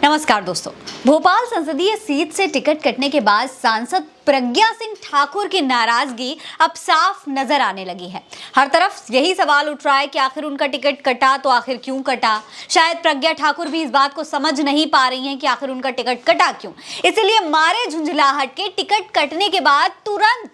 नमस्कार दोस्तों, भोपाल संसदीय सीट से टिकट कटने के बाद सांसद प्रज्ञा सिंह ठाकुर की नाराजगी अब साफ नजर आने लगी है। हर तरफ यही सवाल उठ रहा है कि आखिर उनका टिकट कटा तो आखिर क्यों कटा। शायद प्रज्ञा ठाकुर भी इस बात को समझ नहीं पा रही हैं कि आखिर उनका टिकट कटा क्यों। इसीलिए मारे झुंझलाहट के टिकट कटने के बाद तुरंत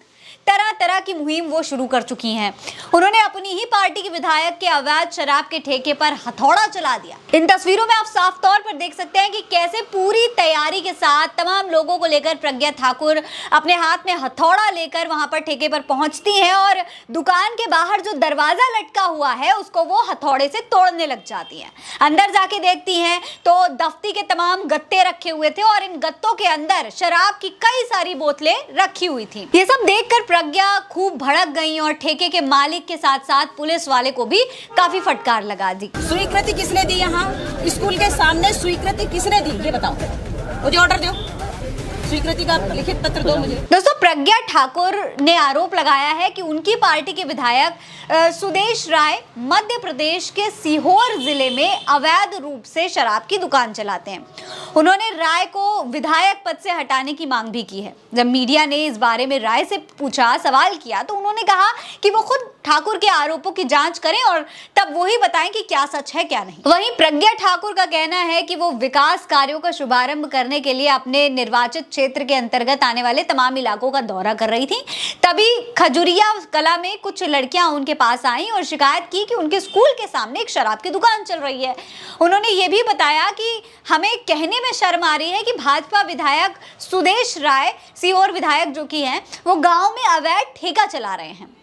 तरह तरह की मुहिम वो शुरू कर चुकी हैं। उन्होंने अपनी ही पार्टी के विधायक के अवैध शराब के ठेके पर हथौड़ा चला दिया। इन तस्वीरों में आप साफ तौर पर देख सकते हैं कि कैसे पूरी तैयारी के साथ तमाम लोगों को लेकर प्रज्ञा ठाकुर अपने हाथ में हथौड़ा लेकर वहां पर ठेके पर पहुंचती हैं और दुकान के बाहर जो दरवाजा लटका हुआ है उसको वो हथौड़े से तोड़ने लग जाती हैं। अंदर जाके देखती हैं तो दफ्ती के तमाम गत्ते रखे हुए थे और इन गत्तों के अंदर शराब की कई सारी बोतलें रखी हुई थी। ये सब देखकर प्रज्ञा खूब भड़क गई और ठेके के मालिक के साथ साथ पुलिस वाले को भी काफी फटकार लगा दी। स्वीकृति किसने दी? यहाँ स्कूल के सामने स्वीकृति किसने दी ये बताओ, मुझे ऑर्डर दो, स्वीकृति का लिखित पत्र दो मुझे। दोस्तों, प्रज्ञा ठाकुर ने आरोप लगाया है कि उनकी पार्टी के विधायक सुदेश राय मध्य प्रदेश के सीहोर जिले में अवैध रूप से शराब की दुकान चलाते हैं। उन्होंने राय को विधायक पद से हटाने की मांग भी की है। जब मीडिया ने इस बारे में राय से पूछा, सवाल किया, तो उन्होंने कहा कि वो खुद ठाकुर के आरोपों की जांच करें और तब वो ही बताएं कि क्या सच है क्या नहीं। वहीं प्रज्ञा ठाकुर का कहना है कि वो विकास कार्यों का शुभारंभ करने के लिए अपने निर्वाचित क्षेत्र के अंतर्गत आने वाले तमाम इलाकों का दौरा कर रही थी। तभी खजुरिया कला में कुछ लड़कियां उनके पास आईं और शिकायत की कि उनके स्कूल के सामने एक शराब की दुकान चल रही है। उन्होंने ये भी बताया कि हमें कहने में शर्म आ रही है कि भाजपा विधायक सुदेश राय, सीहोर विधायक जो कि हैं, वो गांव में अवैध ठेका चला रहे हैं।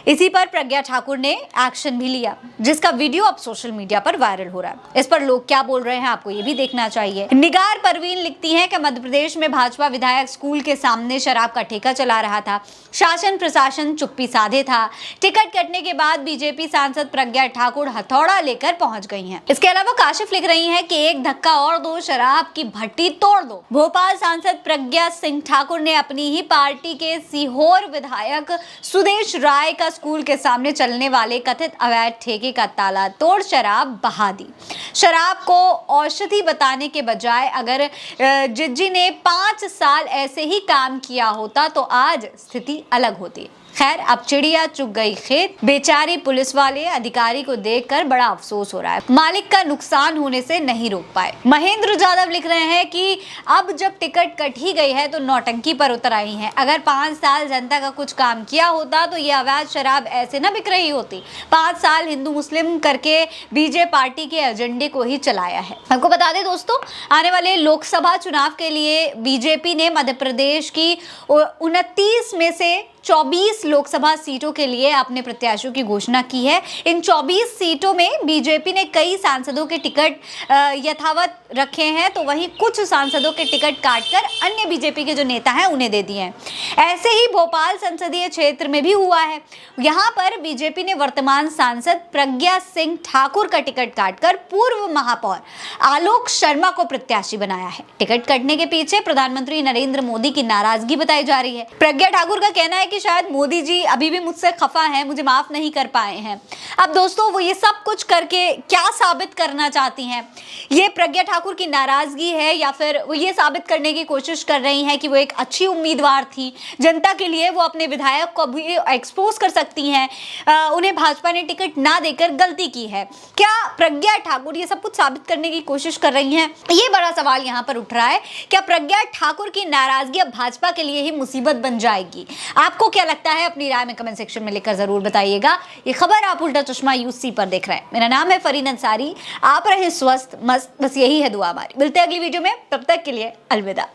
इसी पर प्रज्ञा ठाकुर ने एक्शन भी लिया, जिसका वीडियो अब सोशल मीडिया पर वायरल हो रहा है। इस पर लोग क्या बोल रहे हैं आपको ये भी देखना चाहिए। निगार परवीन लिखती हैं कि मध्य प्रदेश में भाजपा विधायक स्कूल के सामने शराब का ठेका चला रहा था, शासन प्रशासन चुप्पी साधे था। टिकट कटने के बाद बीजेपी सांसद प्रज्ञा ठाकुर हथौड़ा लेकर पहुंच गई हैं। इसके अलावा काशिफ लिख रही हैं कि एक धक्का और दो, शराब की भट्टी तोड़ दो। भोपाल सांसद प्रज्ञा सिंह ठाकुर ने अपनी ही पार्टी के सीहोर विधायक सुदेश राय का स्कूल के सामने चलने वाले कथित अवैध ठेके का ताला तोड़ शराब बहा दी। शराब को औषधि बताने के बजाय अगर जिज्जी ने 5 साल ऐसे ही काम किया होता तो आज स्थिति अलग होती। खैर, अब चिड़िया चुग गई खेत। बेचारी पुलिस वाले अधिकारी को देखकर बड़ा अफसोस हो रहा है। मालिक का नुकसान होने से नहीं रोक पाए। महेंद्र जाधव लिख रहे हैं कि अब जब टिकट कट ही गई है तो नौटंकी पर उतर आई हैं। अगर 5 साल जनता का कुछ काम किया होता तो ये अवैध शराब ऐसे न बिक रही होती। 5 साल हिंदू मुस्लिम करके बीजेपी पार्टी के एजेंडे को ही चलाया है। आपको बता दें दोस्तों, आने वाले लोकसभा चुनाव के लिए बीजेपी ने मध्य प्रदेश की 29 में से 24 लोकसभा सीटों के लिए अपने प्रत्याशियों की घोषणा की है। इन 24 सीटों में बीजेपी ने कई सांसदों के टिकट यथावत रखे हैं, तो वहीं कुछ सांसदों के टिकट काटकर अन्य बीजेपी के जो नेता हैं उन्हें दे दिए हैं। ऐसे ही भोपाल संसदीय क्षेत्र में भी हुआ है। यहाँ पर बीजेपी ने वर्तमान सांसद प्रज्ञा सिंह ठाकुर का टिकट काटकर पूर्व महापौर आलोक शर्मा को प्रत्याशी बनाया है। टिकट कटने के पीछे प्रधानमंत्री नरेंद्र मोदी की नाराजगी बताई जा रही है। प्रज्ञा ठाकुर का कहना है कि शायद मोदी जी अभी भी मुझसे खफा हैं, मुझे माफ नहीं कर पाए हैं। अब दोस्तों, वो ये सब कुछ करके क्या साबित करना चाहती हैं? ये प्रज्ञा ठाकुर की नाराजगी है या फिर वो ये साबित करने की कोशिश कर रही हैं कि वो एक अच्छी उम्मीदवार थी, जनता के लिए वो अपने विधायक को भी एक्सपोज कर सकती हैं, उन्हें भाजपा ने टिकट ना देकर गलती की है। क्या प्रज्ञा ठाकुर ये सब कुछ साबित करने की कोशिश कर रही हैं? ये बड़ा सवाल यहाँ पर उठ रहा है। क्या प्रज्ञा ठाकुर की नाराजगी अब भाजपा के लिए ही मुसीबत बन जाएगी? आपको क्या लगता है? अपनी राय में कमेंट सेक्शन में लिखकर जरूर बताइएगा। ये खबर आप उल्टा चश्मा यूसी पर देख रहे हैं। मेरा नाम है फरीन अंसारी। आप रहे स्वस्थ मस्त, बस यही है दुआ हमारी। मिलते हैं अगली वीडियो में, तब तक के लिए अलविदा।